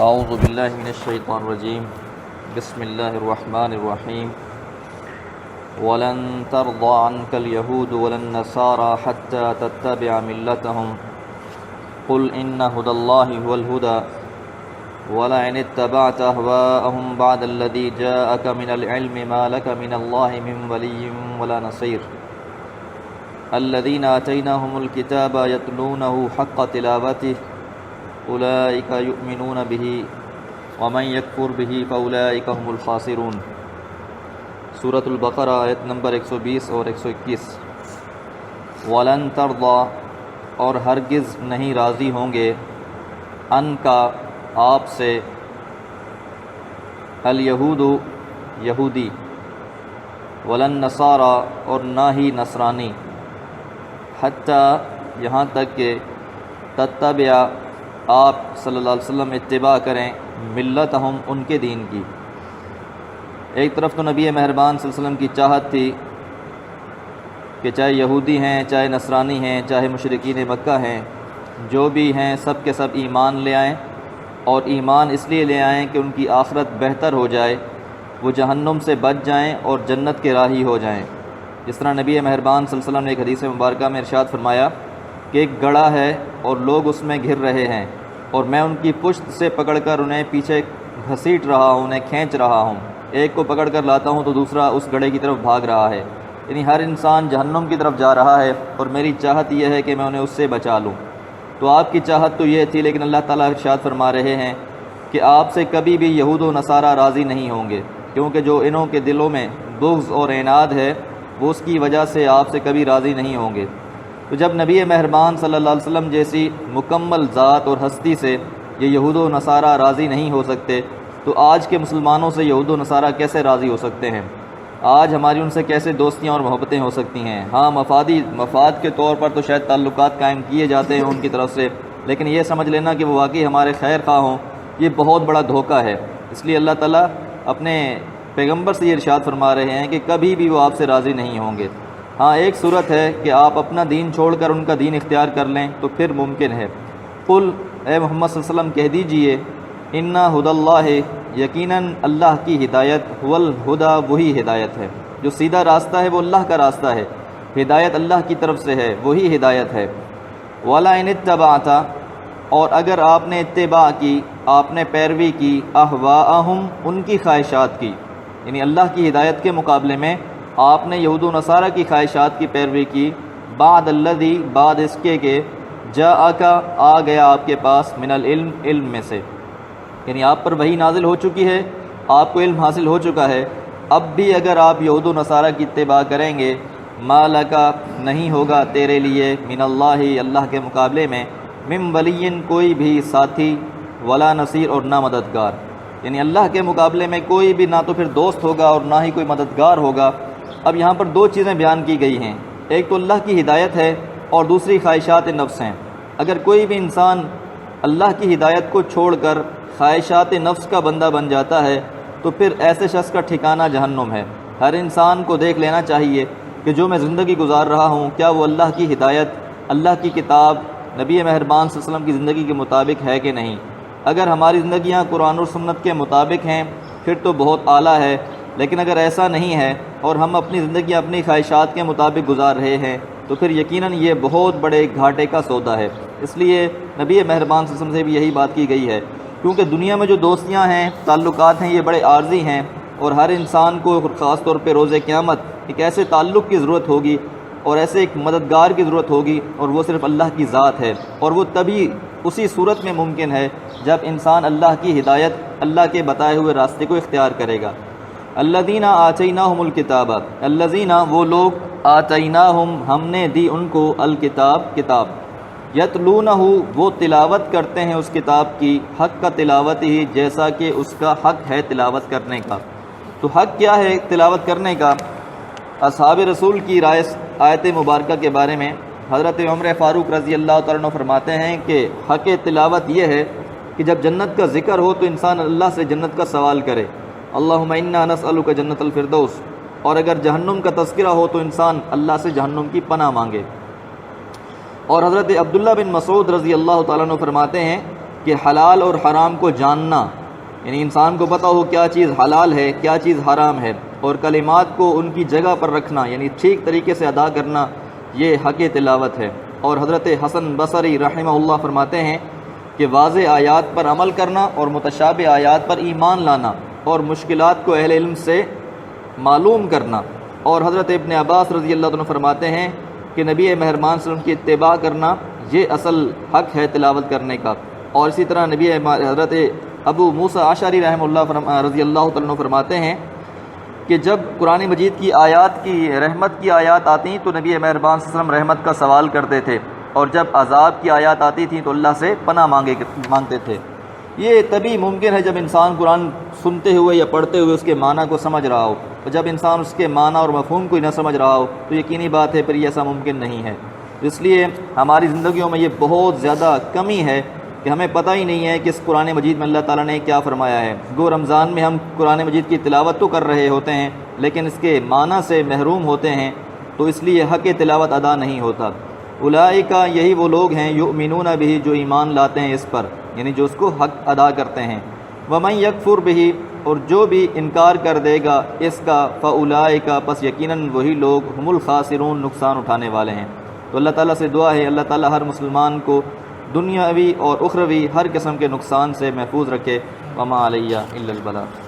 اعوذ باللہ من الشیطان الرجیم بسم اللہ الرحمن الرحیم ولن ترضى عنك اليهود ولا النصارى حتى تتبع ملتهم قل إن هدى الله هو الهدى ولئن اتبعت أهواءهم بعد الذي جاءك من العلم ما لك من الله من ولي ولا نصير الذين آتيناهم الكتاب يتلونه حق تلاوته أولئك يؤمنون به ومن يكفر به فأولئك هم الخاسرون۔ سورۃ البقرہ آیت نمبر 120 اور 121۔ وَلَن تَرْضَىٰ اور ہرگز نہیں راضی ہوں گے ان کا آپ سے الیہود یہودی ولن نصارا اور نہ ہی نصرانی حتیٰ یہاں تک کہ تتبع آپ صلی اللہ علیہ وسلم اتباع کریں ملتہم ان کے دین کی۔ ایک طرف تو نبی مہربان صلی اللہ علیہ وسلم کی چاہت تھی کہ چاہے یہودی ہیں، چاہے نصرانی ہیں، چاہے مشرکین مکہ ہیں، جو بھی ہیں سب کے سب ایمان لے آئیں، اور ایمان اس لیے لے آئیں کہ ان کی آخرت بہتر ہو جائے، وہ جہنم سے بچ جائیں اور جنت کے راہی ہو جائیں۔ جس طرح نبی مہربان صلی اللہ علیہ وسلم نے ایک حدیث مبارکہ میں ارشاد فرمایا کہ ایک گڑھا ہے اور لوگ اس میں گھر رہے ہیں، اور میں ان کی پشت سے پکڑ کر انہیں پیچھے گھسیٹ رہا ہوں، انہیں کھینچ رہا ہوں، ایک کو پکڑ کر لاتا ہوں تو دوسرا اس گڑھے کی طرف بھاگ رہا ہے، یعنی ہر انسان جہنم کی طرف جا رہا ہے، اور میری چاہت یہ ہے کہ میں انہیں اس سے بچا لوں۔ تو آپ کی چاہت تو یہ تھی، لیکن اللہ تعالیٰ ارشاد فرما رہے ہیں کہ آپ سے کبھی بھی یہود و نصارہ راضی نہیں ہوں گے، کیونکہ جو انہوں کے دلوں میں بغض اور عناد ہے وہ اس کی وجہ سے آپ سے کبھی راضی نہیں ہوں گے۔ تو جب نبی مہربان صلی اللہ علیہ وسلم جیسی مکمل ذات اور ہستی سے یہ یہود و نصارہ راضی نہیں ہو سکتے، تو آج کے مسلمانوں سے یہود و نصارہ کیسے راضی ہو سکتے ہیں؟ آج ہماری ان سے کیسے دوستیاں اور محبتیں ہو سکتی ہیں؟ ہاں، مفاد کے طور پر تو شاید تعلقات قائم کیے جاتے ہیں ان کی طرف سے، لیکن یہ سمجھ لینا کہ وہ واقعی ہمارے خیر خواہ ہوں، یہ بہت بڑا دھوکہ ہے۔ اس لیے اللہ تعالیٰ اپنے پیغمبر سے یہ ارشاد فرما رہے ہیں کہ کبھی بھی وہ آپ سے راضی نہیں ہوں گے۔ ہاں، ایک صورت ہے کہ آپ اپنا دین چھوڑ کر ان کا دین اختیار کر لیں تو پھر ممکن ہے۔ قل، اے محمد صلی اللہ علیہ وسلم کہہ دیجئے، اِنَّ هُدَى اللَّهِ یقیناً اللہ کی ہدایت، هُوَ الْهُدَى وہی ہدایت ہے، جو سیدھا راستہ ہے وہ اللہ کا راستہ ہے، ہدایت اللہ کی طرف سے ہے، وہی ہدایت ہے۔ وَلَئِنِ اتَّبَعْتَ اور اگر آپ نے اتباع کی، آپ نے پیروی کی، اہواءہم ان کی خواہشات کی، یعنی اللہ کی ہدایت کے مقابلے میں آپ نے یہود و نصارہ کی خواہشات کی پیروی کی، بعد الذی بعد اس کے کہ جاءک آ گیا آپ کے پاس، من العلم علم میں سے، یعنی آپ پر وحی نازل ہو چکی ہے، آپ کو علم حاصل ہو چکا ہے، اب بھی اگر آپ یہود و نصارہ کی اتباع کریں گے، ما لکا نہیں ہوگا تیرے لیے، من اللہ اللہ کے مقابلے میں، من ولی کوئی بھی ساتھی، ولا نصیر اور نہ مددگار، یعنی اللہ کے مقابلے میں کوئی بھی نہ تو پھر دوست ہوگا اور نہ ہی کوئی مددگار ہوگا۔ اب یہاں پر دو چیزیں بیان کی گئی ہیں، ایک تو اللہ کی ہدایت ہے اور دوسری خواہشات نفس ہیں۔ اگر کوئی بھی انسان اللہ کی ہدایت کو چھوڑ کر خواہشات نفس کا بندہ بن جاتا ہے تو پھر ایسے شخص کا ٹھکانہ جہنم ہے۔ ہر انسان کو دیکھ لینا چاہیے کہ جو میں زندگی گزار رہا ہوں کیا وہ اللہ کی ہدایت، اللہ کی کتاب، نبی مہربان صلی اللہ علیہ وسلم کی زندگی کے مطابق ہے کہ نہیں۔ اگر ہماری زندگیاں قرآن و سنت کے مطابق ہیں پھر تو بہت اعلیٰ ہے، لیکن اگر ایسا نہیں ہے اور ہم اپنی زندگی اپنی خواہشات کے مطابق گزار رہے ہیں تو پھر یقیناً یہ بہت بڑے گھاٹے کا سودا ہے۔ اس لیے نبی مہربان صلی اللہ علیہ وسلم سے بھی یہی بات کی گئی ہے، کیونکہ دنیا میں جو دوستیاں ہیں، تعلقات ہیں، یہ بڑے عارضی ہیں، اور ہر انسان کو خاص طور پہ روز قیامت ایک ایسے تعلق کی ضرورت ہوگی اور ایسے ایک مددگار کی ضرورت ہوگی، اور وہ صرف اللہ کی ذات ہے، اور وہ تبھی اسی صورت میں ممکن ہے جب انسان اللہ کی ہدایت، اللہ کے بتائے ہوئے راستے کو اختیار کرے گا۔ الذین آتیناہم الکتاب، الذین وہ لوگ، آتیناہم ہم نے دی ان کو، الکتاب کتاب، یتلونہ وہ تلاوت کرتے ہیں اس کتاب کی، حق کا تلاوت ہی جیسا کہ اس کا حق ہے تلاوت کرنے کا۔ تو حق کیا ہے تلاوت کرنے کا؟ اصحاب رسول کی رائے آیت مبارکہ کے بارے میں حضرت عمر فاروق رضی اللہ تعالیٰ عنہ فرماتے ہیں کہ حق تلاوت یہ ہے کہ جب جنت کا ذکر ہو تو انسان اللہ سے جنت کا سوال کرے، اللہم انا نسألک جنت الفردوس، اور اگر جہنم کا تذکرہ ہو تو انسان اللہ سے جہنم کی پناہ مانگے۔ اور حضرت عبداللہ بن مسعود رضی اللہ تعالیٰ عنہ فرماتے ہیں کہ حلال اور حرام کو جاننا، یعنی انسان کو پتہ ہو کیا چیز حلال ہے کیا چیز حرام ہے، اور کلمات کو ان کی جگہ پر رکھنا یعنی ٹھیک طریقے سے ادا کرنا، یہ حق تلاوت ہے۔ اور حضرت حسن بصری رحمہ اللہ فرماتے ہیں کہ واضح آیات پر عمل کرنا اور متشابہ آیات پر ایمان لانا اور مشکلات کو اہل علم سے معلوم کرنا۔ اور حضرت ابن عباس رضی اللہ عنہ فرماتے ہیں کہ نبی مہربان صلی اللہ علیہ وسلم کی اتباع کرنا یہ اصل حق ہے تلاوت کرنے کا۔ اور اسی طرح حضرت ابو موسیٰ اشعری رحمہ اللہ رضی اللہ عنہ فرماتے ہیں کہ جب قرآن مجید کی آیات کی رحمت کی آیات آتی تو نبی مہربان صلی اللہ علیہ وسلم رحمت کا سوال کرتے تھے، اور جب عذاب کی آیات آتی تھیں تو اللہ سے پناہ مانگتے تھے۔ یہ تبھی ممکن ہے جب انسان قرآن سنتے ہوئے یا پڑھتے ہوئے اس کے معنی کو سمجھ رہا ہو، اور جب انسان اس کے معنی اور مفہوم کو ہی نہ سمجھ رہا ہو تو یقینی بات ہے پھر یہ ایسا ممکن نہیں ہے۔ اس لیے ہماری زندگیوں میں یہ بہت زیادہ کمی ہے کہ ہمیں پتہ ہی نہیں ہے کہ اس قرآن مجید میں اللہ تعالیٰ نے کیا فرمایا ہے۔ گو رمضان میں ہم قرآن مجید کی تلاوت تو کر رہے ہوتے ہیں لیکن اس کے معنی سے محروم ہوتے ہیں، تو اس لیے حق تلاوت ادا نہیں ہوتا۔ اولئک یہی وہ لوگ ہیں یؤمنون بہ جو ایمان لاتے ہیں اس پر، یعنی جو اس کو حق ادا کرتے ہیں۔ ومن یکفر بہ اور جو بھی انکار کر دے گا اس کا، فاولئک پس یقیناً وہی لوگ ہم الخاسرون نقصان اٹھانے والے ہیں۔ تو اللہ تعالیٰ سے دعا ہے اللہ تعالیٰ ہر مسلمان کو دنیاوی اور اخروی ہر قسم کے نقصان سے محفوظ رکھے۔ وما علیہ الا البلاغ۔